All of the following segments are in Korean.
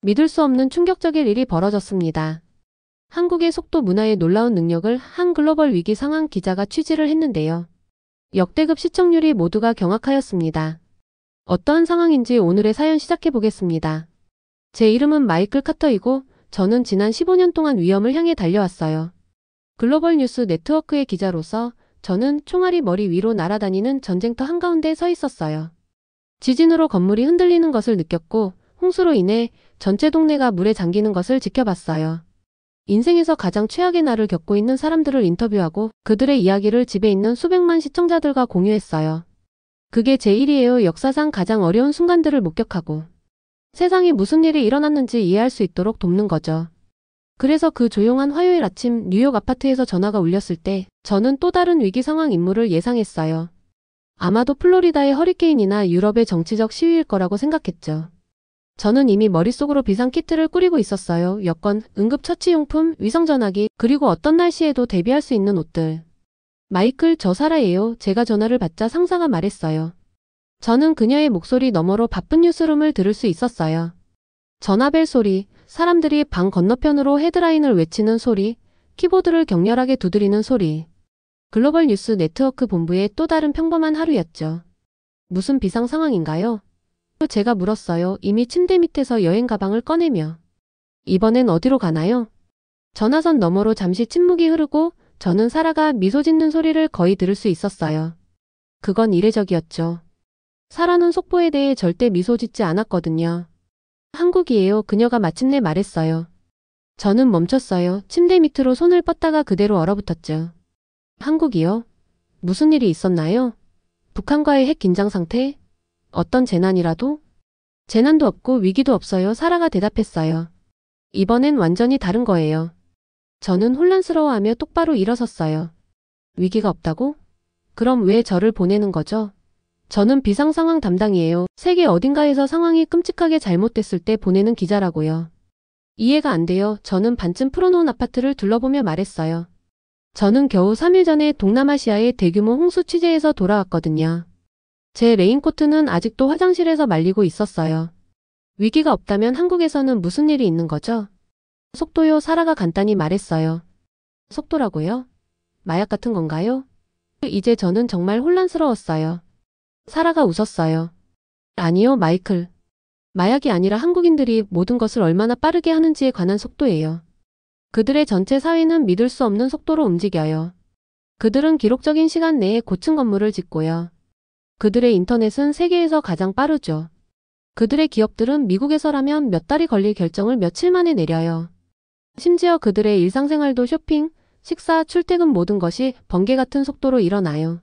믿을 수 없는 충격적인 일이 벌어졌습니다. 한국의 속도 문화의 놀라운 능력을 한 글로벌 위기 상황 기자가 취재를 했는데요. 역대급 시청률이 모두가 경악하였습니다. 어떠한 상황인지 오늘의 사연 시작해 보겠습니다. 제 이름은 마이클 카터이고 저는 지난 15년 동안 위험을 향해 달려왔어요. 글로벌 뉴스 네트워크의 기자로서 저는 총알이 머리 위로 날아다니는 전쟁터 한가운데 서 있었어요. 지진으로 건물이 흔들리는 것을 느꼈고 홍수로 인해 전체 동네가 물에 잠기는 것을 지켜봤어요. 인생에서 가장 최악의 날을 겪고 있는 사람들을 인터뷰하고 그들의 이야기를 집에 있는 수백만 시청자들과 공유했어요. 그게 제 일이에요. 역사상 가장 어려운 순간들을 목격하고 세상에 무슨 일이 일어났는지 이해할 수 있도록 돕는 거죠. 그래서 그 조용한 화요일 아침 뉴욕 아파트에서 전화가 울렸을 때 저는 또 다른 위기 상황 임무를 예상했어요. 아마도 플로리다의 허리케인이나 유럽의 정치적 시위일 거라고 생각했죠. 저는 이미 머릿속으로 비상키트를 꾸리고 있었어요. 여권, 응급처치용품, 위성전화기, 그리고 어떤 날씨에도 대비할 수 있는 옷들. 마이클, 저 사라예요. 제가 전화를 받자 상사가 말했어요. 저는 그녀의 목소리 너머로 바쁜 뉴스룸을 들을 수 있었어요. 전화벨 소리, 사람들이 방 건너편으로 헤드라인을 외치는 소리, 키보드를 격렬하게 두드리는 소리. 글로벌 뉴스 네트워크 본부의 또 다른 평범한 하루였죠. 무슨 비상 상황인가요? 제가 물었어요. 이미 침대 밑에서 여행 가방을 꺼내며. 이번엔 어디로 가나요? 전화선 너머로 잠시 침묵이 흐르고 저는 사라가 미소 짓는 소리를 거의 들을 수 있었어요. 그건 이례적이었죠. 사라는 속보에 대해 절대 미소 짓지 않았거든요. 한국이에요. 그녀가 마침내 말했어요. 저는 멈췄어요. 침대 밑으로 손을 뻗다가 그대로 얼어붙었죠. 한국이요? 무슨 일이 있었나요? 북한과의 핵 긴장 상태? 어떤 재난이라도? 재난도 없고 위기도 없어요. 사라가 대답했어요. 이번엔 완전히 다른 거예요. 저는 혼란스러워하며 똑바로 일어섰어요. 위기가 없다고? 그럼 왜 저를 보내는 거죠? 저는 비상상황 담당이에요. 세계 어딘가에서 상황이 끔찍하게 잘못됐을 때 보내는 기자라고요. 이해가 안 돼요. 저는 반쯤 풀어놓은 아파트를 둘러보며 말했어요. 저는 겨우 3일 전에 동남아시아의 대규모 홍수 취재에서 돌아왔거든요. 제 레인코트는 아직도 화장실에서 말리고 있었어요. 위기가 없다면 한국에서는 무슨 일이 있는 거죠? 속도요. 사라가 간단히 말했어요. 속도라고요? 마약 같은 건가요? 이제 저는 정말 혼란스러웠어요. 사라가 웃었어요. 아니요, 마이클. 마약이 아니라 한국인들이 모든 것을 얼마나 빠르게 하는지에 관한 속도예요. 그들의 전체 사회는 믿을 수 없는 속도로 움직여요. 그들은 기록적인 시간 내에 고층 건물을 짓고요. 그들의 인터넷은 세계에서 가장 빠르죠. 그들의 기업들은 미국에서라면 몇 달이 걸릴 결정을 며칠 만에 내려요. 심지어 그들의 일상생활도 쇼핑, 식사, 출퇴근 모든 것이 번개 같은 속도로 일어나요.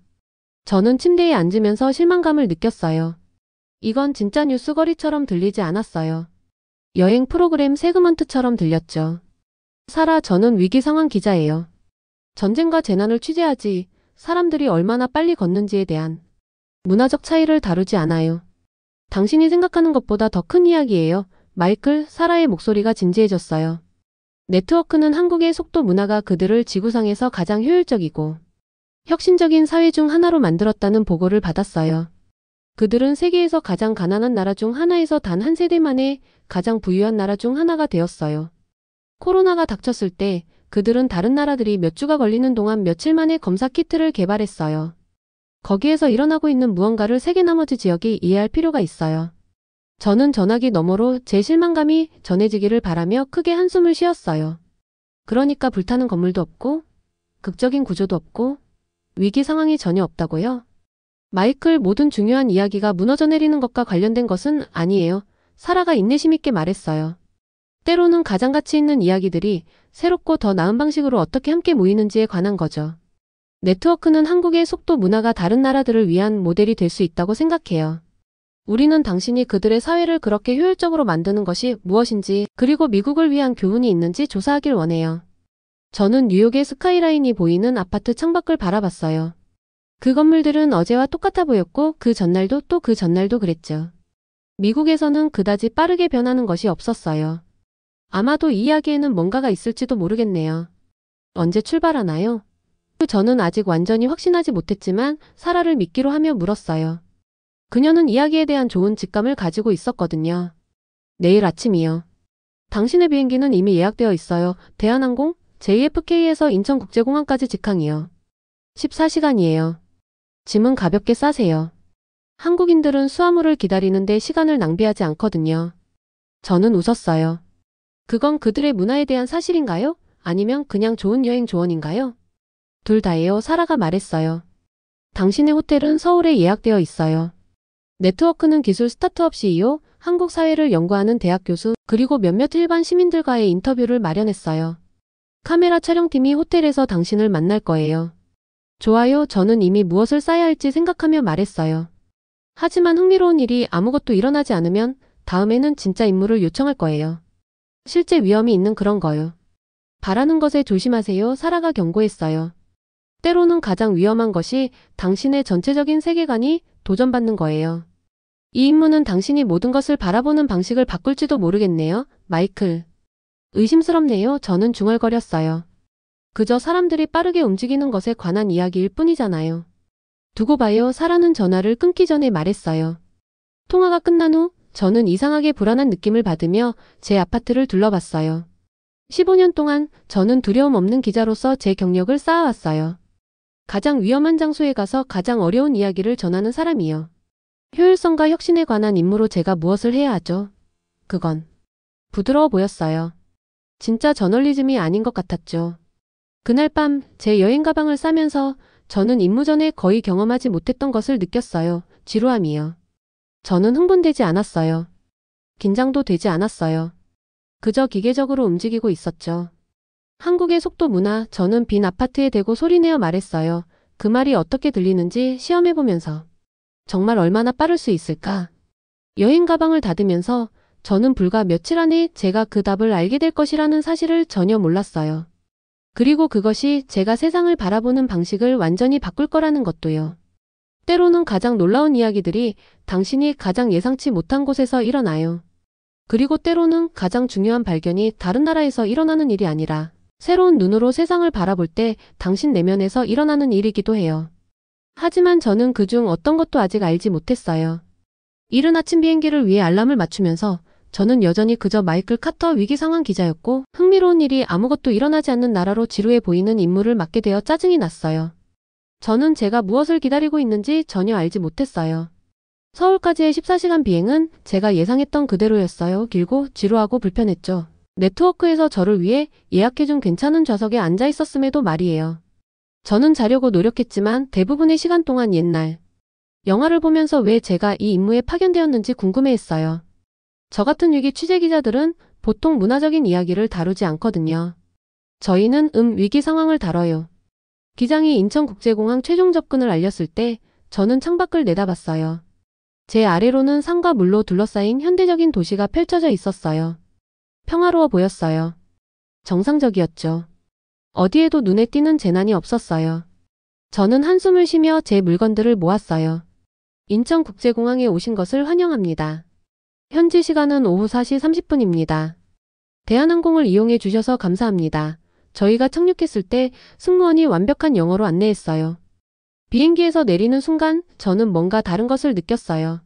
저는 침대에 앉으면서 실망감을 느꼈어요. 이건 진짜 뉴스거리처럼 들리지 않았어요. 여행 프로그램 세그먼트처럼 들렸죠. 사라, 저는 위기상황 기자예요. 전쟁과 재난을 취재하지 사람들이 얼마나 빨리 걷는지에 대한 문화적 차이를 다루지 않아요. 당신이 생각하는 것보다 더 큰 이야기예요. 마이클, 사라의 목소리가 진지해졌어요. 네트워크는 한국의 속도 문화가 그들을 지구상에서 가장 효율적이고 혁신적인 사회 중 하나로 만들었다는 보고를 받았어요. 그들은 세계에서 가장 가난한 나라 중 하나에서 단 한 세대 만에 가장 부유한 나라 중 하나가 되었어요. 코로나가 닥쳤을 때 그들은 다른 나라들이 몇 주가 걸리는 동안 며칠 만에 검사 키트를 개발했어요. 거기에서 일어나고 있는 무언가를 세계 나머지 지역이 이해할 필요가 있어요. 저는 전화기 너머로 제 실망감이 전해지기를 바라며 크게 한숨을 쉬었어요. 그러니까 불타는 건물도 없고 극적인 구조도 없고 위기 상황이 전혀 없다고요? 마이클, 모든 중요한 이야기가 무너져 내리는 것과 관련된 것은 아니에요. 사라가 인내심 있게 말했어요. 때로는 가장 가치 있는 이야기들이 새롭고 더 나은 방식으로 어떻게 함께 모이는지에 관한 거죠. 네트워크는 한국의 속도 문화가 다른 나라들을 위한 모델이 될 수 있다고 생각해요. 우리는 당신이 그들의 사회를 그렇게 효율적으로 만드는 것이 무엇인지 그리고 미국을 위한 교훈이 있는지 조사하길 원해요. 저는 뉴욕의 스카이라인이 보이는 아파트 창밖을 바라봤어요. 그 건물들은 어제와 똑같아 보였고 그 전날도 또 그 전날도 그랬죠. 미국에서는 그다지 빠르게 변하는 것이 없었어요. 아마도 이 이야기에는 뭔가가 있을지도 모르겠네요. 언제 출발하나요? 저는 아직 완전히 확신하지 못했지만 사라를 믿기로 하며 물었어요. 그녀는 이야기에 대한 좋은 직감을 가지고 있었거든요. 내일 아침이요. 당신의 비행기는 이미 예약되어 있어요. 대한항공 JFK에서 인천국제공항까지 직항이요. 14시간이에요. 짐은 가볍게 싸세요. 한국인들은 수화물을 기다리는데 시간을 낭비하지 않거든요. 저는 웃었어요. 그건 그들의 문화에 대한 사실인가요? 아니면 그냥 좋은 여행 조언인가요? 둘 다예요. 사라가 말했어요. 당신의 호텔은 서울에 예약되어 있어요. 네트워크는 기술 스타트업 CEO, 한국 사회를 연구하는 대학 교수, 그리고 몇몇 일반 시민들과의 인터뷰를 마련했어요. 카메라 촬영팀이 호텔에서 당신을 만날 거예요. 좋아요. 저는 이미 무엇을 싸야 할지 생각하며 말했어요. 하지만 흥미로운 일이 아무것도 일어나지 않으면 다음에는 진짜 임무를 요청할 거예요. 실제 위험이 있는 그런 거요. 바라는 것에 조심하세요. 사라가 경고했어요. 때로는 가장 위험한 것이 당신의 전체적인 세계관이 도전받는 거예요. 이 임무는 당신이 모든 것을 바라보는 방식을 바꿀지도 모르겠네요. 마이클. 의심스럽네요. 저는 중얼거렸어요. 그저 사람들이 빠르게 움직이는 것에 관한 이야기일 뿐이잖아요. 두고 봐요. 사라는 전화를 끊기 전에 말했어요. 통화가 끝난 후 저는 이상하게 불안한 느낌을 받으며 제 아파트를 둘러봤어요. 15년 동안 저는 두려움 없는 기자로서 제 경력을 쌓아왔어요. 가장 위험한 장소에 가서 가장 어려운 이야기를 전하는 사람이요. 효율성과 혁신에 관한 임무로 제가 무엇을 해야 하죠? 그건 부드러워 보였어요. 진짜 저널리즘이 아닌 것 같았죠. 그날 밤 제 여행 가방을 싸면서 저는 임무 전에 거의 경험하지 못했던 것을 느꼈어요. 지루함이요. 저는 흥분되지 않았어요. 긴장도 되지 않았어요. 그저 기계적으로 움직이고 있었죠. 한국의 속도 문화, 저는 빈 아파트에 대고 소리내어 말했어요. 그 말이 어떻게 들리는지 시험해보면서. 정말 얼마나 빠를 수 있을까? 여행 가방을 닫으면서 저는 불과 며칠 안에 제가 그 답을 알게 될 것이라는 사실을 전혀 몰랐어요. 그리고 그것이 제가 세상을 바라보는 방식을 완전히 바꿀 거라는 것도요. 때로는 가장 놀라운 이야기들이 당신이 가장 예상치 못한 곳에서 일어나요. 그리고 때로는 가장 중요한 발견이 다른 나라에서 일어나는 일이 아니라 새로운 눈으로 세상을 바라볼 때 당신 내면에서 일어나는 일이기도 해요. 하지만 저는 그중 어떤 것도 아직 알지 못했어요. 이른 아침 비행기를 위해 알람을 맞추면서 저는 여전히 그저 마이클 카터 위기 상황 기자였고 흥미로운 일이 아무것도 일어나지 않는 나라로 지루해 보이는 임무를 맡게 되어 짜증이 났어요. 저는 제가 무엇을 기다리고 있는지 전혀 알지 못했어요. 서울까지의 14시간 비행은 제가 예상했던 그대로였어요. 길고 지루하고 불편했죠. 네트워크에서 저를 위해 예약해준 괜찮은 좌석에 앉아 있었음에도 말이에요. 저는 자려고 노력했지만 대부분의 시간 동안 옛날 영화를 보면서 왜 제가 이 임무에 파견되었는지 궁금해했어요. 저 같은 위기 취재 기자들은 보통 문화적인 이야기를 다루지 않거든요. 저희는 위기 상황을 다뤄요. 기장이 인천국제공항 최종 접근을 알렸을 때 저는 창밖을 내다봤어요. 제 아래로는 산과 물로 둘러싸인 현대적인 도시가 펼쳐져 있었어요. 평화로워 보였어요. 정상적이었죠. 어디에도 눈에 띄는 재난이 없었어요. 저는 한숨을 쉬며 제 물건들을 모았어요. 인천국제공항에 오신 것을 환영합니다. 현지 시간은 오후 4시 30분입니다. 대한항공을 이용해 주셔서 감사합니다. 저희가 착륙했을 때 승무원이 완벽한 영어로 안내했어요. 비행기에서 내리는 순간 저는 뭔가 다른 것을 느꼈어요.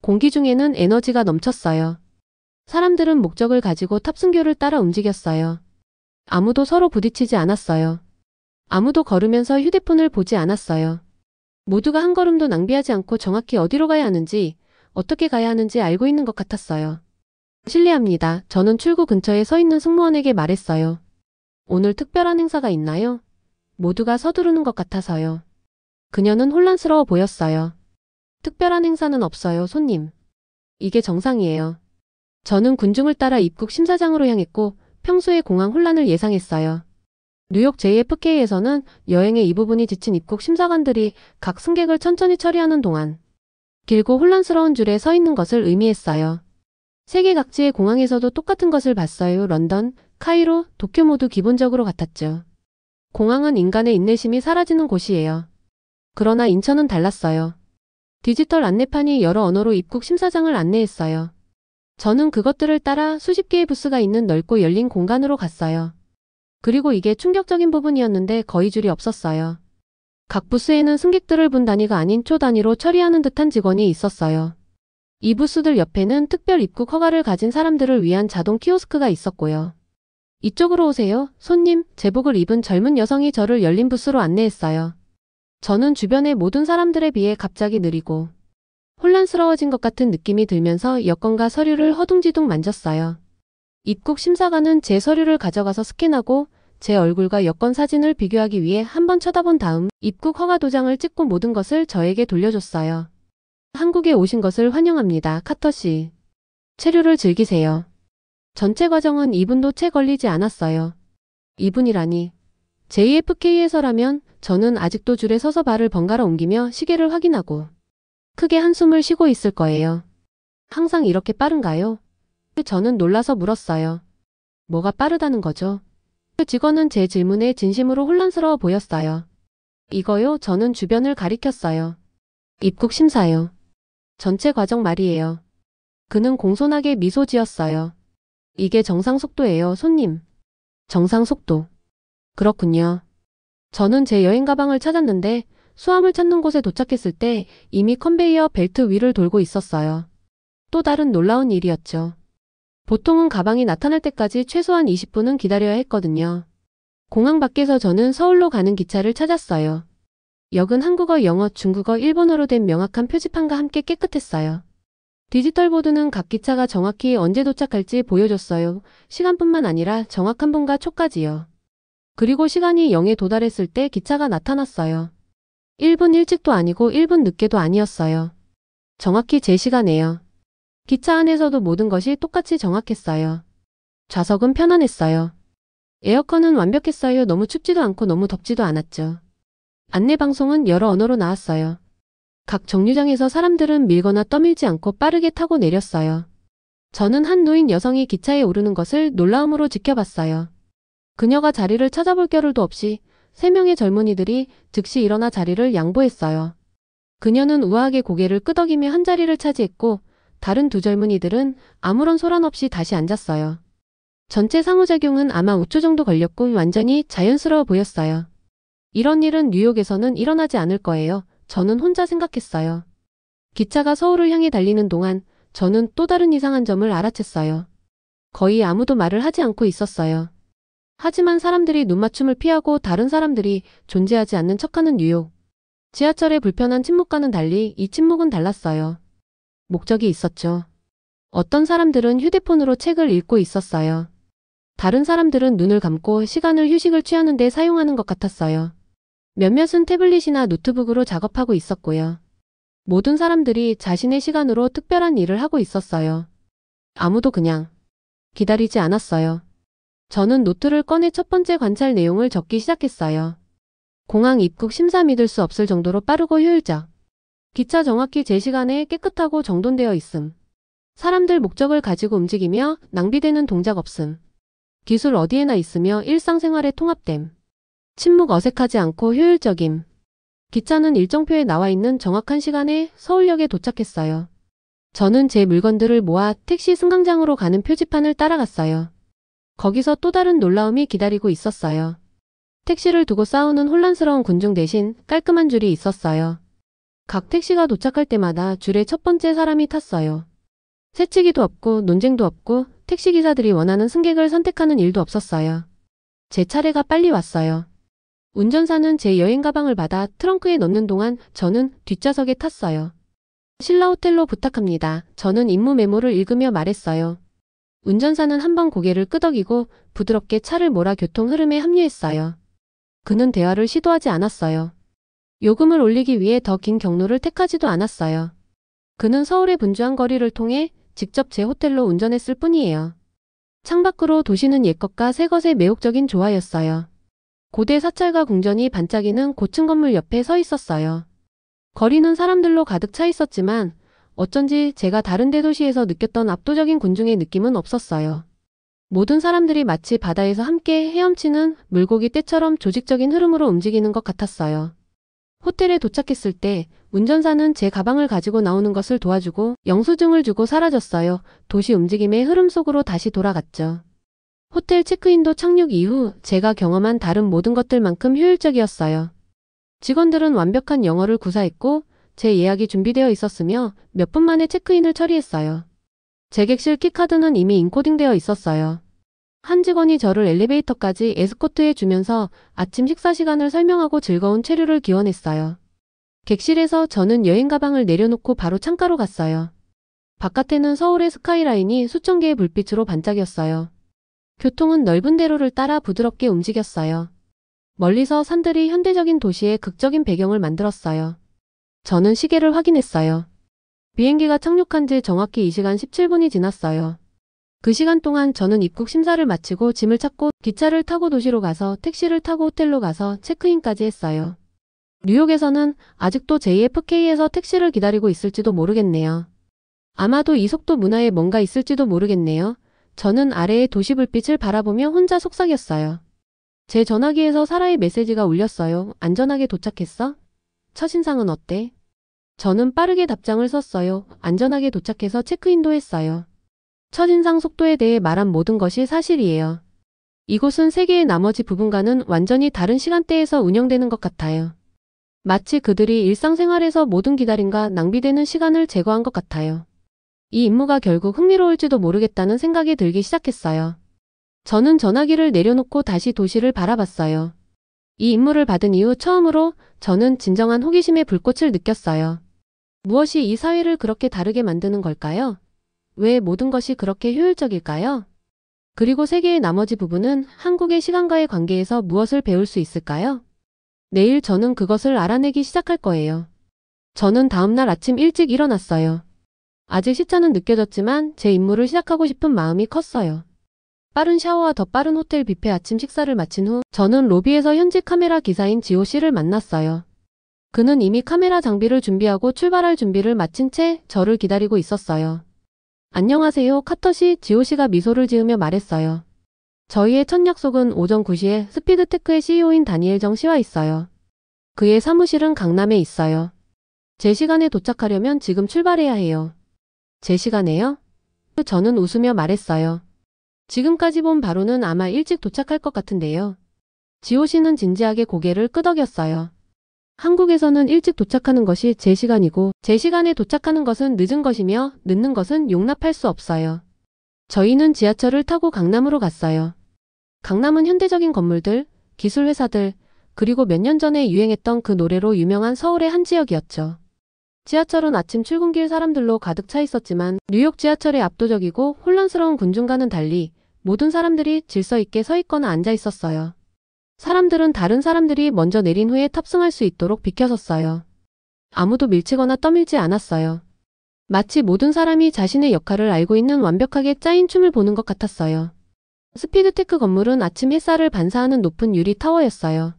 공기 중에는 에너지가 넘쳤어요. 사람들은 목적을 가지고 탑승교를 따라 움직였어요. 아무도 서로 부딪히지 않았어요. 아무도 걸으면서 휴대폰을 보지 않았어요. 모두가 한 걸음도 낭비하지 않고 정확히 어디로 가야 하는지, 어떻게 가야 하는지 알고 있는 것 같았어요. 실례합니다. 저는 출구 근처에 서 있는 승무원에게 말했어요. 오늘 특별한 행사가 있나요? 모두가 서두르는 것 같아서요. 그녀는 혼란스러워 보였어요. 특별한 행사는 없어요, 손님. 이게 정상이에요. 저는 군중을 따라 입국 심사장으로 향했고 평소에 공항 혼란을 예상했어요. 뉴욕 JFK에서는 여행의 이 부분이 지친 입국 심사관들이 각 승객을 천천히 처리하는 동안 길고 혼란스러운 줄에 서 있는 것을 의미했어요. 세계 각지의 공항에서도 똑같은 것을 봤어요. 런던, 카이로, 도쿄 모두 기본적으로 같았죠. 공항은 인간의 인내심이 사라지는 곳이에요. 그러나 인천은 달랐어요. 디지털 안내판이 여러 언어로 입국 심사장을 안내했어요. 저는 그것들을 따라 수십 개의 부스가 있는 넓고 열린 공간으로 갔어요. 그리고 이게 충격적인 부분이었는데 거의 줄이 없었어요. 각 부스에는 승객들을 분 단위가 아닌 초 단위로 처리하는 듯한 직원이 있었어요. 이 부스들 옆에는 특별 입국 허가를 가진 사람들을 위한 자동 키오스크가 있었고요. 이쪽으로 오세요. 손님, 제복을 입은 젊은 여성이 저를 열린 부스로 안내했어요. 저는 주변의 모든 사람들에 비해 갑자기 느리고 혼란스러워진 것 같은 느낌이 들면서 여권과 서류를 허둥지둥 만졌어요. 입국 심사관은 제 서류를 가져가서 스캔하고 제 얼굴과 여권 사진을 비교하기 위해 한번 쳐다본 다음 입국 허가 도장을 찍고 모든 것을 저에게 돌려줬어요. 한국에 오신 것을 환영합니다. 카터 씨. 체류를 즐기세요. 전체 과정은 2분도 채 걸리지 않았어요. 2분이라니. JFK에서라면 저는 아직도 줄에 서서 발을 번갈아 옮기며 시계를 확인하고 크게 한숨을 쉬고 있을 거예요. 항상 이렇게 빠른가요? 저는 놀라서 물었어요. 뭐가 빠르다는 거죠? 그 직원은 제 질문에 진심으로 혼란스러워 보였어요. 이거요? 저는 주변을 가리켰어요. 입국 심사요. 전체 과정 말이에요. 그는 공손하게 미소 지었어요. 이게 정상 속도예요, 손님. 정상 속도. 그렇군요. 저는 제 여행 가방을 찾았는데 수함을 찾는 곳에 도착했을 때 이미 컨베이어 벨트 위를 돌고 있었어요. 또 다른 놀라운 일이었죠. 보통은 가방이 나타날 때까지 최소한 20분은 기다려야 했거든요. 공항 밖에서 저는 서울로 가는 기차를 찾았어요. 역은 한국어, 영어, 중국어, 일본어로 된 명확한 표지판과 함께 깨끗했어요. 디지털 보드는 각 기차가 정확히 언제 도착할지 보여줬어요. 시간뿐만 아니라 정확한 분과 초까지요. 그리고 시간이 0에 도달했을 때 기차가 나타났어요. 1분 일찍도 아니고 1분 늦게도 아니었어요. 정확히 제 시간에요. 기차 안에서도 모든 것이 똑같이 정확했어요. 좌석은 편안했어요. 에어컨은 완벽했어요. 너무 춥지도 않고 너무 덥지도 않았죠. 안내 방송은 여러 언어로 나왔어요. 각 정류장에서 사람들은 밀거나 떠밀지 않고 빠르게 타고 내렸어요. 저는 한 노인 여성이 기차에 오르는 것을 놀라움으로 지켜봤어요. 그녀가 자리를 찾아볼 겨를도 없이 3명의 젊은이들이 즉시 일어나 자리를 양보했어요. 그녀는 우아하게 고개를 끄덕이며 한 자리를 차지했고 다른 2 젊은이들은 아무런 소란 없이 다시 앉았어요. 전체 상호작용은 아마 5초 정도 걸렸고 완전히 자연스러워 보였어요. 이런 일은 뉴욕에서는 일어나지 않을 거예요. 저는 혼자 생각했어요. 기차가 서울을 향해 달리는 동안 저는 또 다른 이상한 점을 알아챘어요. 거의 아무도 말을 하지 않고 있었어요. 하지만 사람들이 눈맞춤을 피하고 다른 사람들이 존재하지 않는 척하는 뉴욕. 지하철의 불편한 침묵과는 달리 이 침묵은 달랐어요. 목적이 있었죠. 어떤 사람들은 휴대폰으로 책을 읽고 있었어요. 다른 사람들은 눈을 감고 시간을 휴식을 취하는 데 사용하는 것 같았어요. 몇몇은 태블릿이나 노트북으로 작업하고 있었고요. 모든 사람들이 자신의 시간으로 특별한 일을 하고 있었어요. 아무도 그냥 기다리지 않았어요. 저는 노트를 꺼내 첫 번째 관찰 내용을 적기 시작했어요. 공항 입국 심사 믿을 수 없을 정도로 빠르고 효율적. 기차 정확히 제 시간에 깨끗하고 정돈되어 있음. 사람들 목적을 가지고 움직이며 낭비되는 동작 없음. 기술 어디에나 있으며 일상생활에 통합됨. 침묵 어색하지 않고 효율적임. 기차는 일정표에 나와 있는 정확한 시간에 서울역에 도착했어요. 저는 제 물건들을 모아 택시 승강장으로 가는 표지판을 따라갔어요. 거기서 또 다른 놀라움이 기다리고 있었어요. 택시를 두고 싸우는 혼란스러운 군중 대신 깔끔한 줄이 있었어요. 각 택시가 도착할 때마다 줄에 첫 번째 사람이 탔어요. 새치기도 없고 논쟁도 없고 택시기사들이 원하는 승객을 선택하는 일도 없었어요. 제 차례가 빨리 왔어요. 운전사는 제 여행 가방을 받아 트렁크에 넣는 동안 저는 뒷좌석에 탔어요. 신라 호텔로 부탁합니다. 저는 임무 메모를 읽으며 말했어요. 운전사는 한번 고개를 끄덕이고 부드럽게 차를 몰아 교통 흐름에 합류했어요. 그는 대화를 시도하지 않았어요. 요금을 올리기 위해 더 긴 경로를 택하지도 않았어요. 그는 서울의 분주한 거리를 통해 직접 제 호텔로 운전했을 뿐이에요. 창밖으로 도시는 옛것과 새것의 매혹적인 조화였어요. 고대 사찰과 궁전이 반짝이는 고층 건물 옆에 서 있었어요. 거리는 사람들로 가득 차 있었지만 어쩐지 제가 다른 대도시에서 느꼈던 압도적인 군중의 느낌은 없었어요. 모든 사람들이 마치 바다에서 함께 헤엄치는 물고기 떼처럼 조직적인 흐름으로 움직이는 것 같았어요. 호텔에 도착했을 때 운전사는 제 가방을 가지고 나오는 것을 도와주고 영수증을 주고 사라졌어요. 도시 움직임의 흐름 속으로 다시 돌아갔죠. 호텔 체크인도 착륙 이후 제가 경험한 다른 모든 것들만큼 효율적이었어요. 직원들은 완벽한 영어를 구사했고 제 예약이 준비되어 있었으며 몇 분 만에 체크인을 처리했어요. 제 객실 키카드는 이미 인코딩되어 있었어요. 한 직원이 저를 엘리베이터까지 에스코트해 주면서 아침 식사 시간을 설명하고 즐거운 체류를 기원했어요. 객실에서 저는 여행 가방을 내려놓고 바로 창가로 갔어요. 바깥에는 서울의 스카이라인이 수천 개의 불빛으로 반짝였어요. 교통은 넓은 대로를 따라 부드럽게 움직였어요. 멀리서 산들이 현대적인 도시의 극적인 배경을 만들었어요. 저는 시계를 확인했어요. 비행기가 착륙한 지 정확히 이 시간 17분이 지났어요. 그 시간 동안 저는 입국 심사를 마치고 짐을 찾고 기차를 타고 도시로 가서 택시를 타고 호텔로 가서 체크인까지 했어요. 뉴욕에서는 아직도 JFK에서 택시를 기다리고 있을지도 모르겠네요. 아마도 이 속도 문화에 뭔가 있을지도 모르겠네요. 저는 아래의 도시 불빛을 바라보며 혼자 속삭였어요. 제 전화기에서 사라의 메시지가 울렸어요. 안전하게 도착했어? 첫인상은 어때? 저는 빠르게 답장을 썼어요. 안전하게 도착해서 체크인도 했어요. 첫인상 속도에 대해 말한 모든 것이 사실이에요. 이곳은 세계의 나머지 부분과는 완전히 다른 시간대에서 운영되는 것 같아요. 마치 그들이 일상생활에서 모든 기다림과 낭비되는 시간을 제거한 것 같아요. 이 임무가 결국 흥미로울지도 모르겠다는 생각이 들기 시작했어요. 저는 전화기를 내려놓고 다시 도시를 바라봤어요. 이 임무를 받은 이후 처음으로 저는 진정한 호기심의 불꽃을 느꼈어요. 무엇이 이 사회를 그렇게 다르게 만드는 걸까요? 왜 모든 것이 그렇게 효율적일까요? 그리고 세계의 나머지 부분은 한국의 시간과의 관계에서 무엇을 배울 수 있을까요? 내일 저는 그것을 알아내기 시작할 거예요. 저는 다음날 아침 일찍 일어났어요. 아직 시차는 느껴졌지만 제 임무를 시작하고 싶은 마음이 컸어요. 빠른 샤워와 더 빠른 호텔 뷔페 아침 식사를 마친 후 저는 로비에서 현지 카메라 기사인 지호 씨를 만났어요. 그는 이미 카메라 장비를 준비하고 출발할 준비를 마친 채 저를 기다리고 있었어요. 안녕하세요, 카터 씨. 지호 씨가 미소를 지으며 말했어요. 저희의 첫 약속은 오전 9시에 스피드테크의 CEO인 다니엘 정 씨와 있어요. 그의 사무실은 강남에 있어요. 제 시간에 도착하려면 지금 출발해야 해요. 제 시간에요? 저는 웃으며 말했어요. 지금까지 본 바로는 아마 일찍 도착할 것 같은데요. 지호 씨는 진지하게 고개를 끄덕였어요. 한국에서는 일찍 도착하는 것이 제 시간이고 제 시간에 도착하는 것은 늦은 것이며 늦는 것은 용납할 수 없어요. 저희는 지하철을 타고 강남으로 갔어요. 강남은 현대적인 건물들, 기술 회사들, 그리고 몇 년 전에 유행했던 그 노래로 유명한 서울의 한 지역이었죠. 지하철은 아침 출근길 사람들로 가득 차 있었지만 뉴욕 지하철의 압도적이고 혼란스러운 군중과는 달리 모든 사람들이 질서 있게 서 있거나 앉아 있었어요. 사람들은 다른 사람들이 먼저 내린 후에 탑승할 수 있도록 비켜섰어요. 아무도 밀치거나 떠밀지 않았어요. 마치 모든 사람이 자신의 역할을 알고 있는 완벽하게 짜인 춤을 보는 것 같았어요. 스피드테크 건물은 아침 햇살을 반사하는 높은 유리 타워였어요.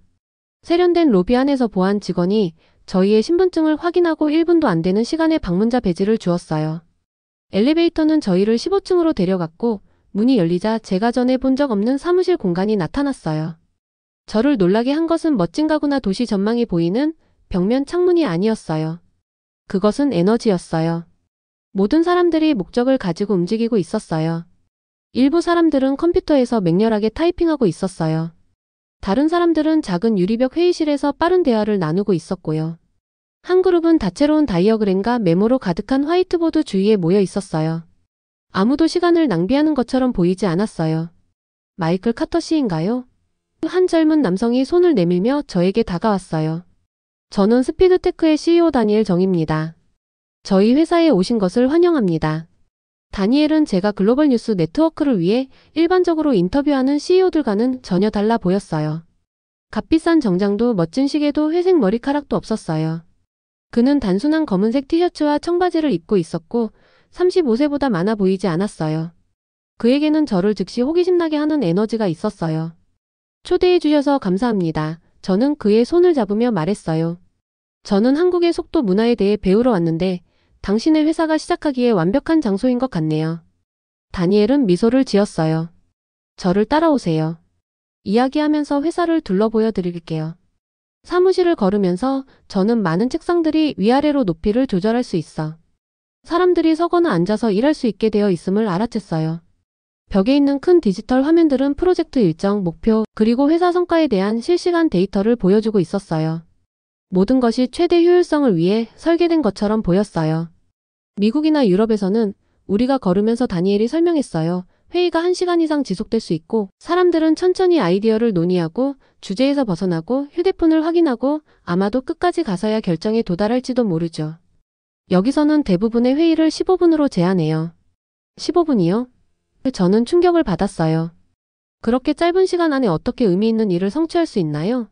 세련된 로비 안에서 보안 직원이 저희의 신분증을 확인하고 1분도 안 되는 시간에 방문자 배지를 주었어요. 엘리베이터는 저희를 15층으로 데려갔고 문이 열리자 제가 전에 본 적 없는 사무실 공간이 나타났어요. 저를 놀라게 한 것은 멋진 가구나 도시 전망이 보이는 벽면 창문이 아니었어요. 그것은 에너지였어요. 모든 사람들이 목적을 가지고 움직이고 있었어요. 일부 사람들은 컴퓨터에서 맹렬하게 타이핑하고 있었어요. 다른 사람들은 작은 유리벽 회의실에서 빠른 대화를 나누고 있었고요. 한 그룹은 다채로운 다이어그램과 메모로 가득한 화이트보드 주위에 모여 있었어요. 아무도 시간을 낭비하는 것처럼 보이지 않았어요. 마이클 카터 씨인가요? 한 젊은 남성이 손을 내밀며 저에게 다가왔어요. 저는 스피드테크의 CEO 다니엘 정입니다. 저희 회사에 오신 것을 환영합니다. 다니엘은 제가 글로벌 뉴스 네트워크를 위해 일반적으로 인터뷰하는 CEO들과는 전혀 달라 보였어요. 값비싼 정장도 멋진 시계도 회색 머리카락도 없었어요. 그는 단순한 검은색 티셔츠와 청바지를 입고 있었고 35세보다 많아 보이지 않았어요. 그에게는 저를 즉시 호기심나게 하는 에너지가 있었어요. 초대해 주셔서 감사합니다. 저는 그의 손을 잡으며 말했어요. 저는 한국의 속도 문화에 대해 배우러 왔는데 당신의 회사가 시작하기에 완벽한 장소인 것 같네요. 다니엘은 미소를 지었어요. 저를 따라오세요. 이야기하면서 회사를 둘러 보여드릴게요. 사무실을 걸으면서 저는 많은 책상들이 위아래로 높이를 조절할 수 있어 사람들이 서거나 앉아서 일할 수 있게 되어 있음을 알아챘어요. 벽에 있는 큰 디지털 화면들은 프로젝트 일정, 목표, 그리고 회사 성과에 대한 실시간 데이터를 보여주고 있었어요. 모든 것이 최대 효율성을 위해 설계된 것처럼 보였어요. 미국이나 유럽에서는 우리가 걸으면서 다니엘이 설명했어요. 회의가 1시간 이상 지속될 수 있고 사람들은 천천히 아이디어를 논의하고 주제에서 벗어나고 휴대폰을 확인하고 아마도 끝까지 가서야 결정에 도달할지도 모르죠. 여기서는 대부분의 회의를 15분으로 제한해요. 15분이요? 저는 충격을 받았어요. 그렇게 짧은 시간 안에 어떻게 의미 있는 일을 성취할 수 있나요?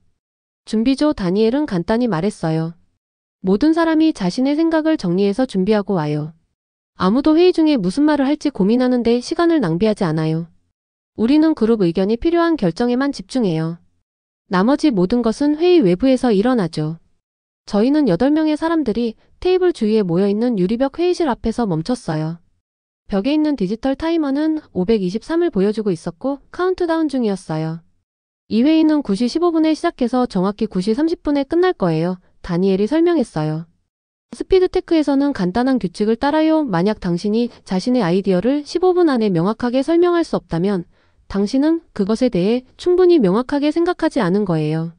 준비죠. 다니엘은 간단히 말했어요. 모든 사람이 자신의 생각을 정리해서 준비하고 와요. 아무도 회의 중에 무슨 말을 할지 고민하는데 시간을 낭비하지 않아요. 우리는 그룹 의견이 필요한 결정에만 집중해요. 나머지 모든 것은 회의 외부에서 일어나죠. 저희는 8명의 사람들이 테이블 주위에 모여있는 유리벽 회의실 앞에서 멈췄어요. 벽에 있는 디지털 타이머는 523을 보여주고 있었고 카운트다운 중이었어요. 이 회의는 9시 15분에 시작해서 정확히 9시 30분에 끝날 거예요. 다니엘이 설명했어요. 스피드테크에서는 간단한 규칙을 따라요. 만약 당신이 자신의 아이디어를 15분 안에 명확하게 설명할 수 없다면 당신은 그것에 대해 충분히 명확하게 생각하지 않은 거예요.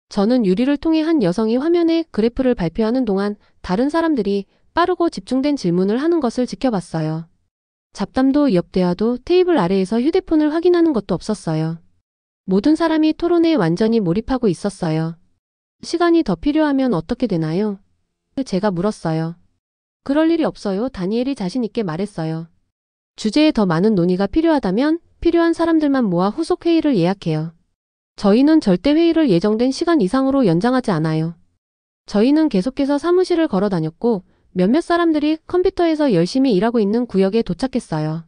저는 유리를 통해 한 여성이 화면에 그래프를 발표하는 동안 다른 사람들이 빠르고 집중된 질문을 하는 것을 지켜봤어요. 잡담도 옆 대화도 테이블 아래에서 휴대폰을 확인하는 것도 없었어요. 모든 사람이 토론에 완전히 몰입하고 있었어요. 시간이 더 필요하면 어떻게 되나요? 제가 물었어요. 그럴 일이 없어요. 다니엘이 자신 있게 말했어요. 주제에 더 많은 논의가 필요하다면 필요한 사람들만 모아 후속 회의를 예약해요. 저희는 절대 회의를 예정된 시간 이상으로 연장하지 않아요. 저희는 계속해서 사무실을 걸어 다녔고 몇몇 사람들이 컴퓨터에서 열심히 일하고 있는 구역에 도착했어요.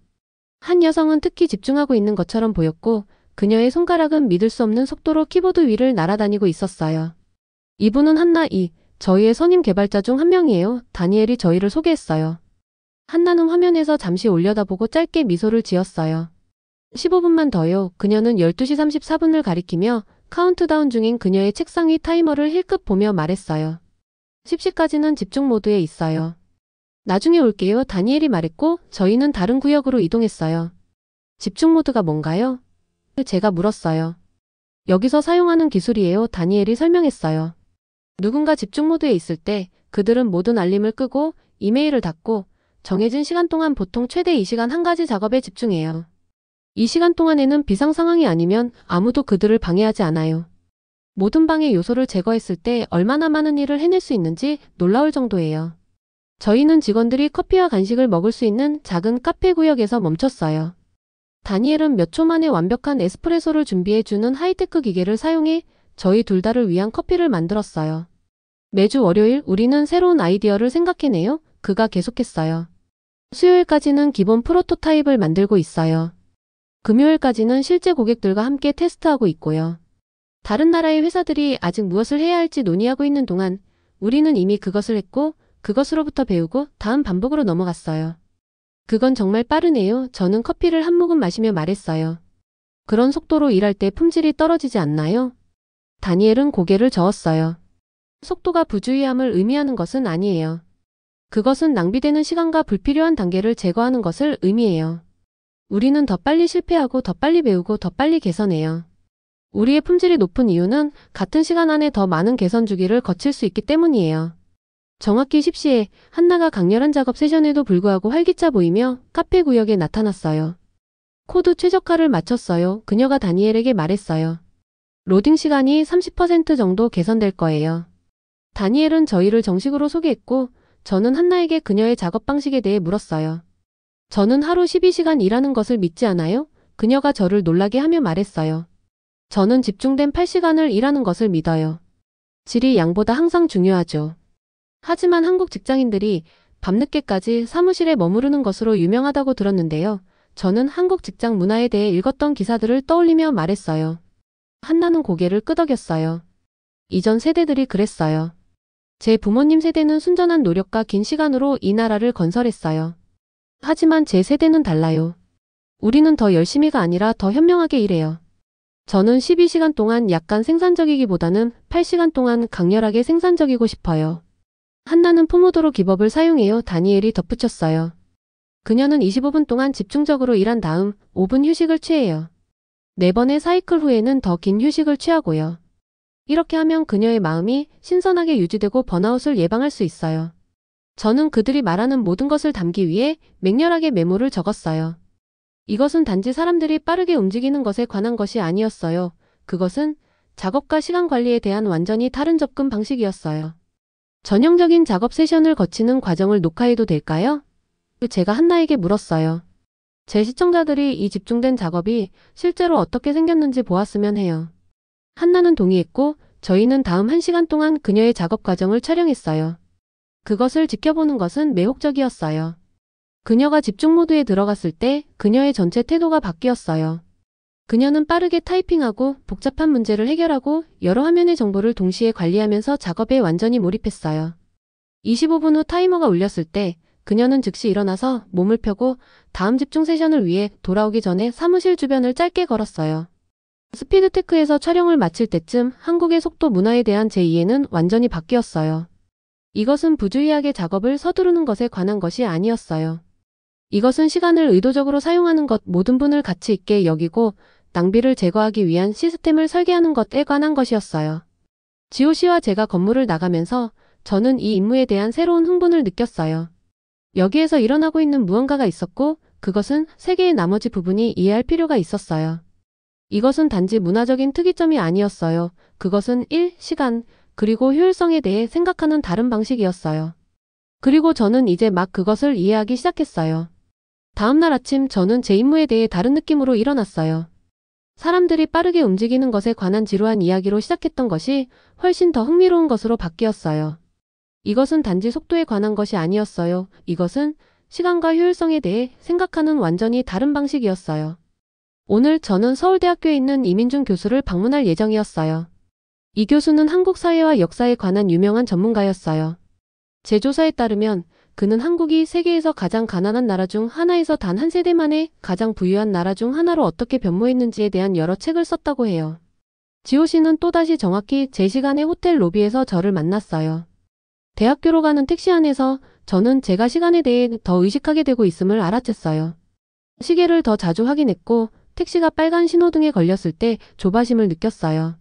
한 여성은 특히 집중하고 있는 것처럼 보였고 그녀의 손가락은 믿을 수 없는 속도로 키보드 위를 날아다니고 있었어요. 이분은 한나 이, 저희의 선임 개발자 중 한 명이에요. 다니엘이 저희를 소개했어요. 한나는 화면에서 잠시 올려다보고 짧게 미소를 지었어요. 15분만 더요. 그녀는 12시 34분을 가리키며 카운트다운 중인 그녀의 책상 위 타이머를 힐끗 보며 말했어요. 10시까지는 집중 모드에 있어요. 나중에 올게요. 다니엘이 말했고 저희는 다른 구역으로 이동했어요. 집중 모드가 뭔가요? 제가 물었어요. 여기서 사용하는 기술이에요. 다니엘이 설명했어요. 누군가 집중 모드에 있을 때 그들은 모든 알림을 끄고 이메일을 닫고 정해진 시간 동안 보통 최대 2시간 한 가지 작업에 집중해요. 이 시간 동안에는 비상 상황이 아니면 아무도 그들을 방해하지 않아요. 모든 방해 요소를 제거했을 때 얼마나 많은 일을 해낼 수 있는지 놀라울 정도예요. 저희는 직원들이 커피와 간식을 먹을 수 있는 작은 카페 구역에서 멈췄어요. 다니엘은 몇 초 만에 완벽한 에스프레소를 준비해주는 하이테크 기계를 사용해 저희 둘 다를 위한 커피를 만들었어요. 매주 월요일 우리는 새로운 아이디어를 생각해내요. 그가 계속했어요. 수요일까지는 기본 프로토타입을 만들고 있어요. 금요일까지는 실제 고객들과 함께 테스트하고 있고요. 다른 나라의 회사들이 아직 무엇을 해야 할지 논의하고 있는 동안 우리는 이미 그것을 했고 그것으로부터 배우고 다음 반복으로 넘어갔어요. 그건 정말 빠르네요. 저는 커피를 한 모금 마시며 말했어요. 그런 속도로 일할 때 품질이 떨어지지 않나요? 다니엘은 고개를 저었어요. 속도가 부주의함을 의미하는 것은 아니에요. 그것은 낭비되는 시간과 불필요한 단계를 제거하는 것을 의미해요. 우리는 더 빨리 실패하고 더 빨리 배우고 더 빨리 개선해요. 우리의 품질이 높은 이유는 같은 시간 안에 더 많은 개선 주기를 거칠 수 있기 때문이에요. 정확히 10시에 한나가 강렬한 작업 세션에도 불구하고 활기차 보이며 카페 구역에 나타났어요. 코드 최적화를 마쳤어요. 그녀가 다니엘에게 말했어요. 로딩 시간이 30% 정도 개선될 거예요. 다니엘은 저희를 정식으로 소개했고 저는 한나에게 그녀의 작업 방식에 대해 물었어요. 저는 하루 12시간 일하는 것을 믿지 않아요? 그녀가 저를 놀라게 하며 말했어요. 저는 집중된 8시간을 일하는 것을 믿어요. 질이 양보다 항상 중요하죠. 하지만 한국 직장인들이 밤늦게까지 사무실에 머무르는 것으로 유명하다고 들었는데요. 저는 한국 직장 문화에 대해 읽었던 기사들을 떠올리며 말했어요. 한나는 고개를 끄덕였어요. 이전 세대들이 그랬어요. 제 부모님 세대는 순전한 노력과 긴 시간으로 이 나라를 건설했어요. 하지만 제 세대는 달라요. 우리는 더 열심히가 아니라 더 현명하게 일해요. 저는 12시간 동안 약간 생산적이기보다는 8시간 동안 강렬하게 생산적이고 싶어요. 한나는 포모도로 기법을 사용해요. 다니엘이 덧붙였어요. 그녀는 25분 동안 집중적으로 일한 다음 5분 휴식을 취해요. 4번의 사이클 후에는 더 긴 휴식을 취하고요. 이렇게 하면 그녀의 마음이 신선하게 유지되고 번아웃을 예방할 수 있어요. 저는 그들이 말하는 모든 것을 담기 위해 맹렬하게 메모를 적었어요. 이것은 단지 사람들이 빠르게 움직이는 것에 관한 것이 아니었어요. 그것은 작업과 시간 관리에 대한 완전히 다른 접근 방식이었어요. 전형적인 작업 세션을 거치는 과정을 녹화해도 될까요? 제가 한나에게 물었어요. 제 시청자들이 이 집중된 작업이 실제로 어떻게 생겼는지 보았으면 해요. 한나는 동의했고 저희는 다음 1시간 동안 그녀의 작업 과정을 촬영했어요. 그것을 지켜보는 것은 매혹적이었어요. 그녀가 집중 모드에 들어갔을 때 그녀의 전체 태도가 바뀌었어요. 그녀는 빠르게 타이핑하고 복잡한 문제를 해결하고 여러 화면의 정보를 동시에 관리하면서 작업에 완전히 몰입했어요. 25분 후 타이머가 울렸을 때 그녀는 즉시 일어나서 몸을 펴고 다음 집중 세션을 위해 돌아오기 전에 사무실 주변을 짧게 걸었어요. 스피드테크에서 촬영을 마칠 때쯤 한국의 속도 문화에 대한 제 이해는 완전히 바뀌었어요. 이것은 부주의하게 작업을 서두르는 것에 관한 것이 아니었어요. 이것은 시간을 의도적으로 사용하는 것, 모든 분을 가치 있게 여기고 낭비를 제거하기 위한 시스템을 설계하는 것에 관한 것이었어요. 지호 씨와 제가 건물을 나가면서 저는 이 임무에 대한 새로운 흥분을 느꼈어요. 여기에서 일어나고 있는 무언가가 있었고 그것은 세계의 나머지 부분이 이해할 필요가 있었어요. 이것은 단지 문화적인 특이점이 아니었어요. 그것은 시간, 그리고 효율성에 대해 생각하는 다른 방식이었어요. 그리고 저는 이제 막 그것을 이해하기 시작했어요. 다음날 아침 저는 제 임무에 대해 다른 느낌으로 일어났어요. 사람들이 빠르게 움직이는 것에 관한 지루한 이야기로 시작했던 것이 훨씬 더 흥미로운 것으로 바뀌었어요. 이것은 단지 속도에 관한 것이 아니었어요. 이것은 시간과 효율성에 대해 생각하는 완전히 다른 방식이었어요. 오늘 저는 서울대학교에 있는 이민준 교수를 방문할 예정이었어요. 이 교수는 한국 사회와 역사에 관한 유명한 전문가였어요. 제 조사에 따르면 그는 한국이 세계에서 가장 가난한 나라 중 하나에서 단 한 세대 만에 가장 부유한 나라 중 하나로 어떻게 변모했는지에 대한 여러 책을 썼다고 해요. 지호 씨는 또다시 정확히 제 시간에 호텔 로비에서 저를 만났어요. 대학교로 가는 택시 안에서 저는 제가 시간에 대해 더 의식하게 되고 있음을 알아챘어요. 시계를 더 자주 확인했고 택시가 빨간 신호등에 걸렸을 때 조바심을 느꼈어요.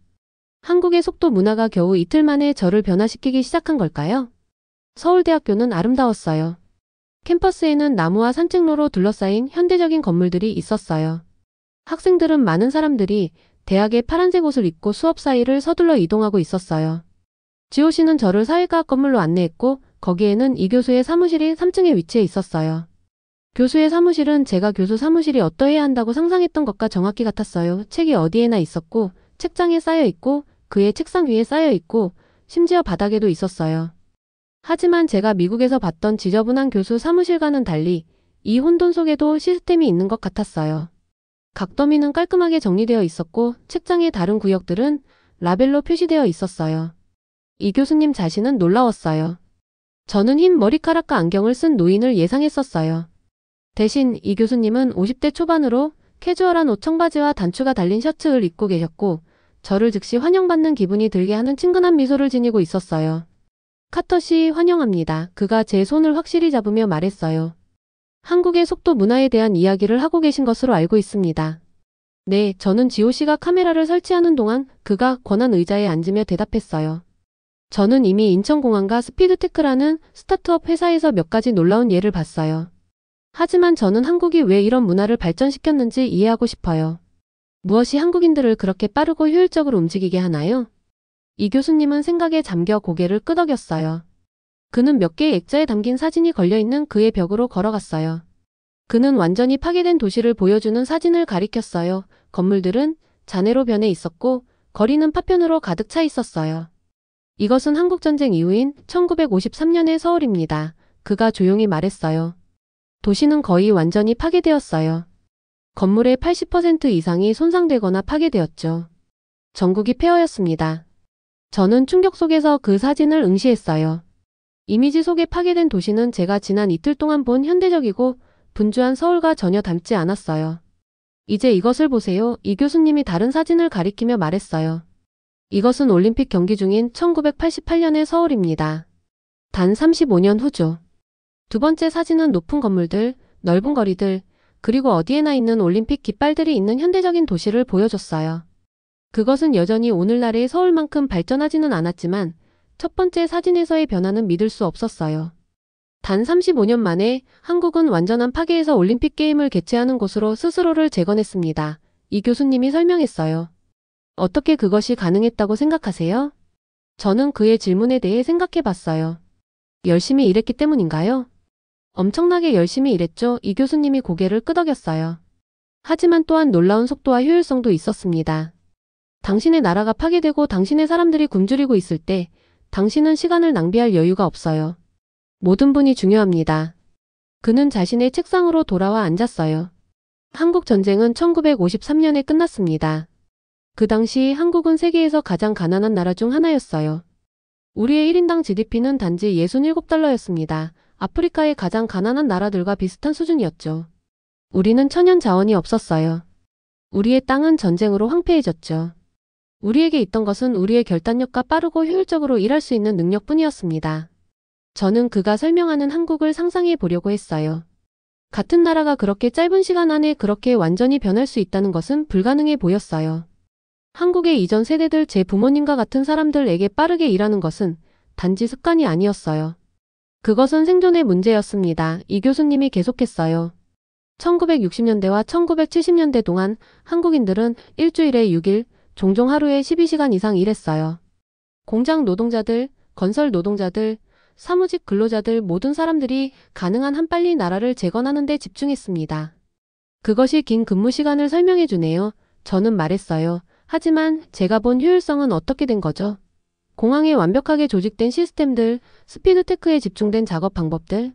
한국의 속도 문화가 겨우 이틀 만에 저를 변화시키기 시작한 걸까요? 서울대학교는 아름다웠어요. 캠퍼스에는 나무와 산책로로 둘러싸인 현대적인 건물들이 있었어요. 학생들은 많은 사람들이 대학의 파란색 옷을 입고 수업 사이를 서둘러 이동하고 있었어요. 지호 씨는 저를 사회과학 건물로 안내했고 거기에는 이 교수의 사무실이 3층에 위치해 있었어요. 교수의 사무실은 제가 교수 사무실이 어떠해야 한다고 상상했던 것과 정확히 같았어요. 책이 어디에나 있었고 책장에 쌓여 있고 그의 책상 위에 쌓여 있고 심지어 바닥에도 있었어요. 하지만 제가 미국에서 봤던 지저분한 교수 사무실과는 달리 이 혼돈 속에도 시스템이 있는 것 같았어요. 각 더미는 깔끔하게 정리되어 있었고 책장의 다른 구역들은 라벨로 표시되어 있었어요. 이 교수님 자신은 놀라웠어요. 저는 흰 머리카락과 안경을 쓴 노인을 예상했었어요. 대신 이 교수님은 50대 초반으로 캐주얼한 옷 청바지와 단추가 달린 셔츠를 입고 계셨고 저를 즉시 환영받는 기분이 들게 하는 친근한 미소를 지니고 있었어요. 카터 씨 환영합니다. 그가 제 손을 확실히 잡으며 말했어요. 한국의 속도 문화에 대한 이야기를 하고 계신 것으로 알고 있습니다. 네, 저는 지호 씨가 카메라를 설치하는 동안 그가 권한 의자에 앉으며 대답했어요. 저는 이미 인천공항과 스피드테크라는 스타트업 회사에서 몇 가지 놀라운 예를 봤어요. 하지만 저는 한국이 왜 이런 문화를 발전시켰는지 이해하고 싶어요. 무엇이 한국인들을 그렇게 빠르고 효율적으로 움직이게 하나요? 이 교수님은 생각에 잠겨 고개를 끄덕였어요. 그는 몇 개의 액자에 담긴 사진이 걸려있는 그의 벽으로 걸어갔어요. 그는 완전히 파괴된 도시를 보여주는 사진을 가리켰어요. 건물들은 잔해로 변해 있었고 거리는 파편으로 가득 차 있었어요. 이것은 한국전쟁 이후인 1953년의 서울입니다. 그가 조용히 말했어요. 도시는 거의 완전히 파괴되었어요. 건물의 80% 이상이 손상되거나 파괴되었죠. 전국이 폐허였습니다. 저는 충격 속에서 그 사진을 응시했어요. 이미지 속에 파괴된 도시는 제가 지난 이틀 동안 본 현대적이고 분주한 서울과 전혀 닮지 않았어요. 이제 이것을 보세요. 이 교수님이 다른 사진을 가리키며 말했어요. 이것은 올림픽 경기 중인 1988년의 서울입니다. 단 35년 후죠. 두 번째 사진은 높은 건물들, 넓은 거리들, 그리고 어디에나 있는 올림픽 깃발들이 있는 현대적인 도시를 보여줬어요. 그것은 여전히 오늘날의 서울만큼 발전하지는 않았지만 첫 번째 사진에서의 변화는 믿을 수 없었어요. 단 35년 만에 한국은 완전한 파괴에서 올림픽 게임을 개최하는 곳으로 스스로를 재건했습니다. 이 교수님이 설명했어요. 어떻게 그것이 가능했다고 생각하세요? 저는 그의 질문에 대해 생각해 봤어요. 열심히 일했기 때문인가요? 엄청나게 열심히 일했죠. 이 교수님이 고개를 끄덕였어요. 하지만 또한 놀라운 속도와 효율성도 있었습니다. 당신의 나라가 파괴되고 당신의 사람들이 굶주리고 있을 때 당신은 시간을 낭비할 여유가 없어요. 모든 분이 중요합니다. 그는 자신의 책상으로 돌아와 앉았어요. 한국 전쟁은 1953년에 끝났습니다. 그 당시 한국은 세계에서 가장 가난한 나라 중 하나였어요. 우리의 1인당 GDP는 단지 67달러였습니다. 아프리카의 가장 가난한 나라들과 비슷한 수준이었죠. 우리는 천연 자원이 없었어요. 우리의 땅은 전쟁으로 황폐해졌죠. 우리에게 있던 것은 우리의 결단력과 빠르고 효율적으로 일할 수 있는 능력뿐이었습니다. 저는 그가 설명하는 한국을 상상해 보려고 했어요. 같은 나라가 그렇게 짧은 시간 안에 그렇게 완전히 변할 수 있다는 것은 불가능해 보였어요. 한국의 이전 세대들 제 부모님과 같은 사람들에게 빠르게 일하는 것은 단지 습관이 아니었어요. 그것은 생존의 문제였습니다. 이 교수님이 계속했어요. 1960년대와 1970년대 동안 한국인들은 일주일에 6일, 종종 하루에 12시간 이상 일했어요. 공장 노동자들, 건설 노동자들, 사무직 근로자들 모든 사람들이 가능한 한 빨리 나라를 재건하는 데 집중했습니다. 그것이 긴 근무 시간을 설명해 주네요. 저는 말했어요. 하지만 제가 본 효율성은 어떻게 된 거죠? 공항에 완벽하게 조직된 시스템들, 스피드테크에 집중된 작업 방법들.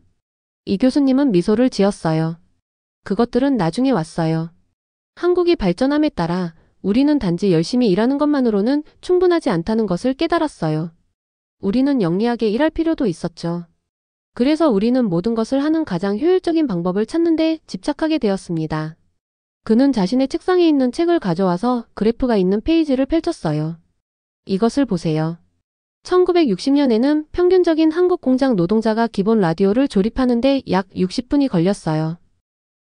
이 교수님은 미소를 지었어요. 그것들은 나중에 왔어요. 한국이 발전함에 따라 우리는 단지 열심히 일하는 것만으로는 충분하지 않다는 것을 깨달았어요. 우리는 영리하게 일할 필요도 있었죠. 그래서 우리는 모든 것을 하는 가장 효율적인 방법을 찾는 데 집착하게 되었습니다. 그는 자신의 책상에 있는 책을 가져와서 그래프가 있는 페이지를 펼쳤어요. 이것을 보세요. 1960년에는 평균적인 한국 공장 노동자가 기본 라디오를 조립하는데 약 60분이 걸렸어요.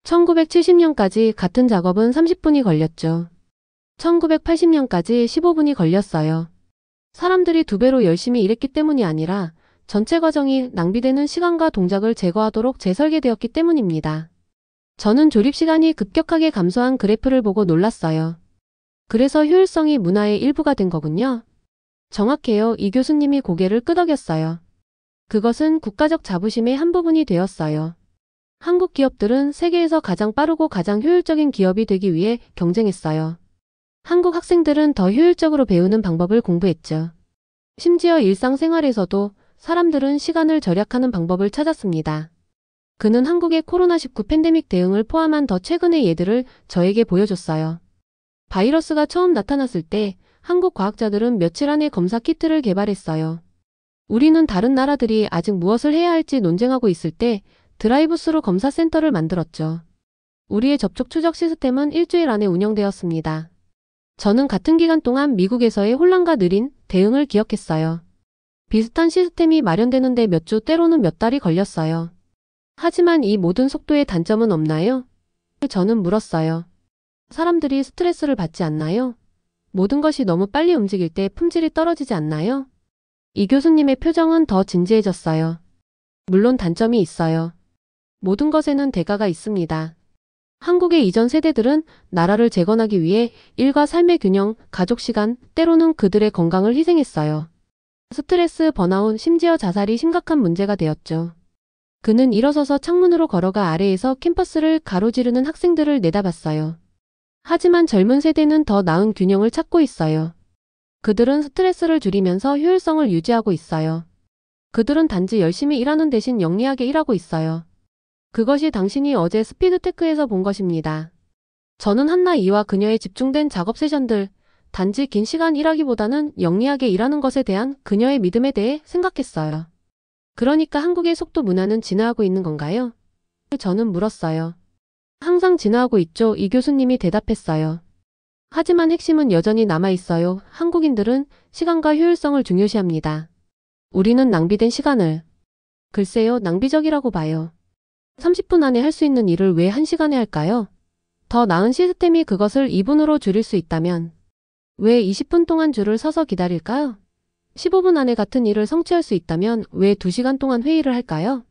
1970년까지 같은 작업은 30분이 걸렸죠. 1980년까지 15분이 걸렸어요. 사람들이 2배로 열심히 일했기 때문이 아니라 전체 과정이 낭비되는 시간과 동작을 제거하도록 재설계되었기 때문입니다. 저는 조립 시간이 급격하게 감소한 그래프를 보고 놀랐어요. 그래서 효율성이 문화의 일부가 된 거군요. 정확해요. 이 교수님이 고개를 끄덕였어요. 그것은 국가적 자부심의 한 부분이 되었어요. 한국 기업들은 세계에서 가장 빠르고 가장 효율적인 기업이 되기 위해 경쟁했어요. 한국 학생들은 더 효율적으로 배우는 방법을 공부했죠. 심지어 일상생활에서도 사람들은 시간을 절약하는 방법을 찾았습니다. 그는 한국의 코로나19 팬데믹 대응을 포함한 더 최근의 예들을 저에게 보여줬어요. 바이러스가 처음 나타났을 때 한국 과학자들은 며칠 안에 검사 키트를 개발했어요. 우리는 다른 나라들이 아직 무엇을 해야 할지 논쟁하고 있을 때 드라이브스루 검사 센터를 만들었죠. 우리의 접촉 추적 시스템은 일주일 안에 운영되었습니다. 저는 같은 기간 동안 미국에서의 혼란과 느린 대응을 기억했어요. 비슷한 시스템이 마련되는데 몇 주 때로는 몇 달이 걸렸어요. 하지만 이 모든 속도의 단점은 없나요? 저는 물었어요. 사람들이 스트레스를 받지 않나요? 모든 것이 너무 빨리 움직일 때 품질이 떨어지지 않나요? 이 교수님의 표정은 더 진지해졌어요. 물론 단점이 있어요. 모든 것에는 대가가 있습니다. 한국의 이전 세대들은 나라를 재건하기 위해 일과 삶의 균형, 가족 시간, 때로는 그들의 건강을 희생했어요. 스트레스, 번아웃, 심지어 자살이 심각한 문제가 되었죠. 그는 일어서서 창문으로 걸어가 아래에서 캠퍼스를 가로지르는 학생들을 내다봤어요. 하지만 젊은 세대는 더 나은 균형을 찾고 있어요. 그들은 스트레스를 줄이면서 효율성을 유지하고 있어요. 그들은 단지 열심히 일하는 대신 영리하게 일하고 있어요. 그것이 당신이 어제 스피드테크에서 본 것입니다. 저는 한나 이와 그녀의 집중된 작업 세션들, 단지 긴 시간 일하기보다는 영리하게 일하는 것에 대한 그녀의 믿음에 대해 생각했어요. 그러니까 한국의 속도 문화는 진화하고 있는 건가요? 저는 물었어요. 항상 진화하고 있죠. 이 교수님이 대답했어요. 하지만 핵심은 여전히 남아있어요. 한국인들은 시간과 효율성을 중요시합니다. 우리는 낭비된 시간을, 글쎄요, 낭비적이라고 봐요. 30분 안에 할 수 있는 일을 왜 1시간에 할까요? 더 나은 시스템이 그것을 2분으로 줄일 수 있다면 왜 20분 동안 줄을 서서 기다릴까요? 15분 안에 같은 일을 성취할 수 있다면 왜 2시간 동안 회의를 할까요?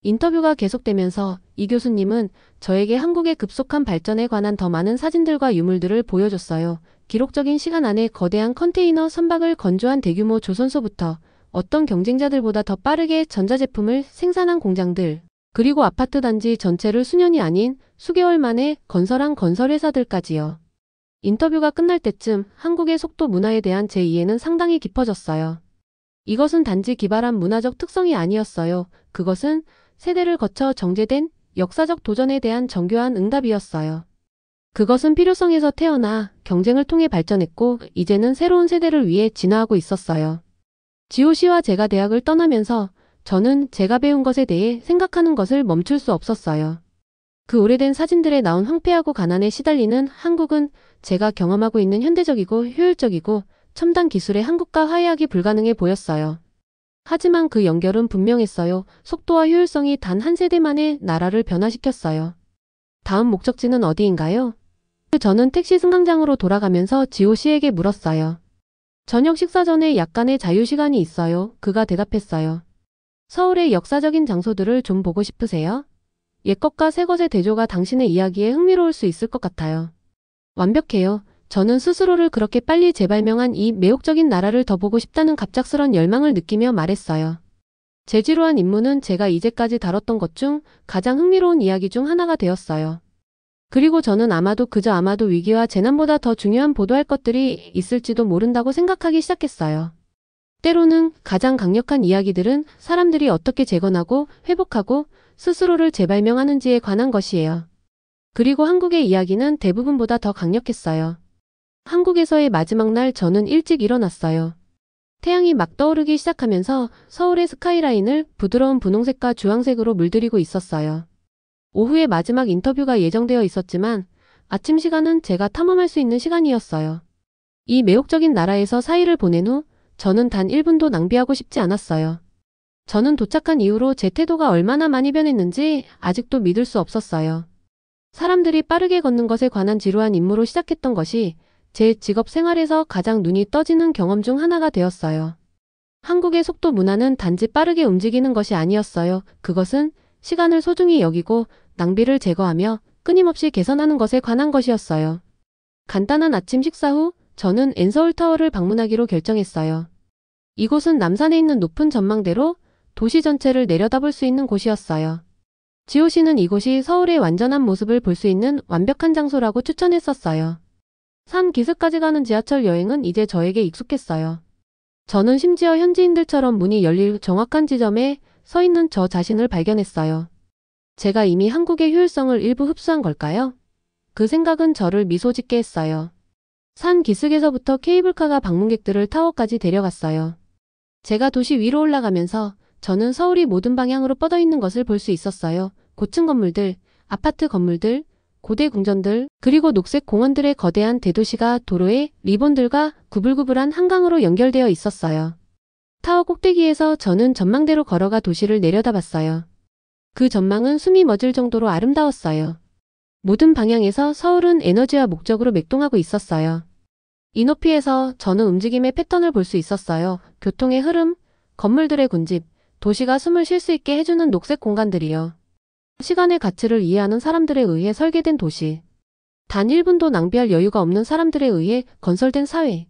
인터뷰가 계속되면서 이 교수님은 저에게 한국의 급속한 발전에 관한 더 많은 사진들과 유물들을 보여줬어요. 기록적인 시간 안에 거대한 컨테이너 선박을 건조한 대규모 조선소부터 어떤 경쟁자들보다 더 빠르게 전자제품을 생산한 공장들, 그리고 아파트 단지 전체를 수년이 아닌 수개월 만에 건설한 건설회사들까지요. 인터뷰가 끝날 때쯤 한국의 속도 문화에 대한 제 이해는 상당히 깊어졌어요. 이것은 단지 기발한 문화적 특성이 아니었어요. 그것은 세대를 거쳐 정제된 역사적 도전에 대한 정교한 응답이었어요. 그것은 필요성에서 태어나 경쟁을 통해 발전했고 이제는 새로운 세대를 위해 진화하고 있었어요. 지호 씨와 제가 대학을 떠나면서 저는 제가 배운 것에 대해 생각하는 것을 멈출 수 없었어요. 그 오래된 사진들에 나온 황폐하고 가난에 시달리는 한국은 제가 경험하고 있는 현대적이고 효율적이고 첨단 기술의 한국과 화해하기 불가능해 보였어요. 하지만 그 연결은 분명했어요. 속도와 효율성이 단 한 세대 만에 나라를 변화시켰어요. 다음 목적지는 어디인가요? 저는 택시 승강장으로 돌아가면서 지호 씨에게 물었어요. 저녁 식사 전에 약간의 자유시간이 있어요. 그가 대답했어요. 서울의 역사적인 장소들을 좀 보고 싶으세요? 옛것과 새것의 대조가 당신의 이야기에 흥미로울 수 있을 것 같아요. 완벽해요. 저는 스스로를 그렇게 빨리 재발명한 이 매혹적인 나라를 더 보고 싶다는 갑작스런 열망을 느끼며 말했어요. 제 지루한 임무는 제가 이제까지 다뤘던 것 중 가장 흥미로운 이야기 중 하나가 되었어요. 그리고 저는 그저 아마도 위기와 재난보다 더 중요한 보도할 것들이 있을지도 모른다고 생각하기 시작했어요. 때로는 가장 강력한 이야기들은 사람들이 어떻게 재건하고 회복하고 스스로를 재발명하는지에 관한 것이에요. 그리고 한국의 이야기는 대부분보다 더 강력했어요. 한국에서의 마지막 날 저는 일찍 일어났어요. 태양이 막 떠오르기 시작하면서 서울의 스카이라인을 부드러운 분홍색과 주황색으로 물들이고 있었어요. 오후에 마지막 인터뷰가 예정되어 있었지만 아침 시간은 제가 탐험할 수 있는 시간이었어요. 이 매혹적인 나라에서 4일을 보낸 후 저는 단 1분도 낭비하고 싶지 않았어요. 저는 도착한 이후로 제 태도가 얼마나 많이 변했는지 아직도 믿을 수 없었어요. 사람들이 빠르게 걷는 것에 관한 지루한 임무로 시작했던 것이 제 직업 생활에서 가장 눈이 떠지는 경험 중 하나가 되었어요. 한국의 속도 문화는 단지 빠르게 움직이는 것이 아니었어요. 그것은 시간을 소중히 여기고 낭비를 제거하며 끊임없이 개선하는 것에 관한 것이었어요. 간단한 아침 식사 후 저는 엔서울타워를 방문하기로 결정했어요. 이곳은 남산에 있는 높은 전망대로 도시 전체를 내려다볼 수 있는 곳이었어요. 지호 씨는 이곳이 서울의 완전한 모습을 볼 수 있는 완벽한 장소라고 추천했었어요. 산 기슭까지 가는 지하철 여행은 이제 저에게 익숙했어요. 저는 심지어 현지인들처럼 문이 열릴 정확한 지점에 서 있는 저 자신을 발견했어요. 제가 이미 한국의 효율성을 일부 흡수한 걸까요? 그 생각은 저를 미소 짓게 했어요. 산 기슭에서부터 케이블카가 방문객들을 타워까지 데려갔어요. 제가 도시 위로 올라가면서 저는 서울이 모든 방향으로 뻗어 있는 것을 볼 수 있었어요. 고층 건물들, 아파트 건물들, 고대 궁전들, 그리고 녹색 공원들의 거대한 대도시가 도로에 리본들과 구불구불한 한강으로 연결되어 있었어요. 타워 꼭대기에서 저는 전망대로 걸어가 도시를 내려다봤어요. 그 전망은 숨이 멎을 정도로 아름다웠어요. 모든 방향에서 서울은 에너지와 목적으로 맥동하고 있었어요. 이 높이에서 저는 움직임의 패턴을 볼 수 있었어요. 교통의 흐름, 건물들의 군집, 도시가 숨을 쉴 수 있게 해주는 녹색 공간들이요. 시간의 가치를 이해하는 사람들에 의해 설계된 도시. 단 1분도 낭비할 여유가 없는 사람들에 의해 건설된 사회.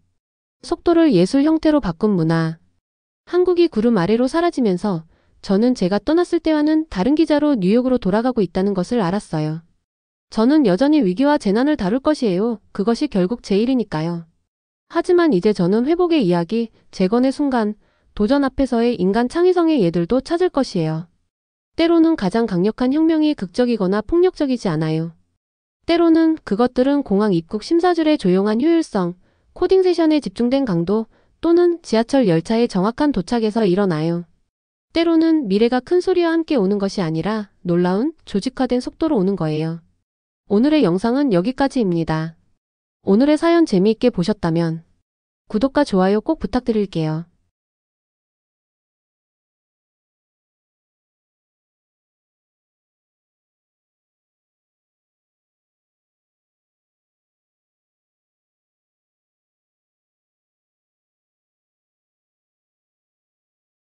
속도를 예술 형태로 바꾼 문화. 한국이 구름 아래로 사라지면서 저는 제가 떠났을 때와는 다른 기자로 뉴욕으로 돌아가고 있다는 것을 알았어요. 저는 여전히 위기와 재난을 다룰 것이에요. 그것이 결국 제 일이니까요. 하지만 이제 저는 회복의 이야기, 재건의 순간, 도전 앞에서의 인간 창의성의 예들도 찾을 것이에요. 때로는 가장 강력한 혁명이 극적이거나 폭력적이지 않아요. 때로는 그것들은 공항 입국 심사줄의 조용한 효율성, 코딩 세션에 집중된 강도, 또는 지하철 열차의 정확한 도착에서 일어나요. 때로는 미래가 큰 소리와 함께 오는 것이 아니라 놀라운 조직화된 속도로 오는 거예요. 오늘의 영상은 여기까지입니다. 오늘의 사연 재미있게 보셨다면 구독과 좋아요 꼭 부탁드릴게요.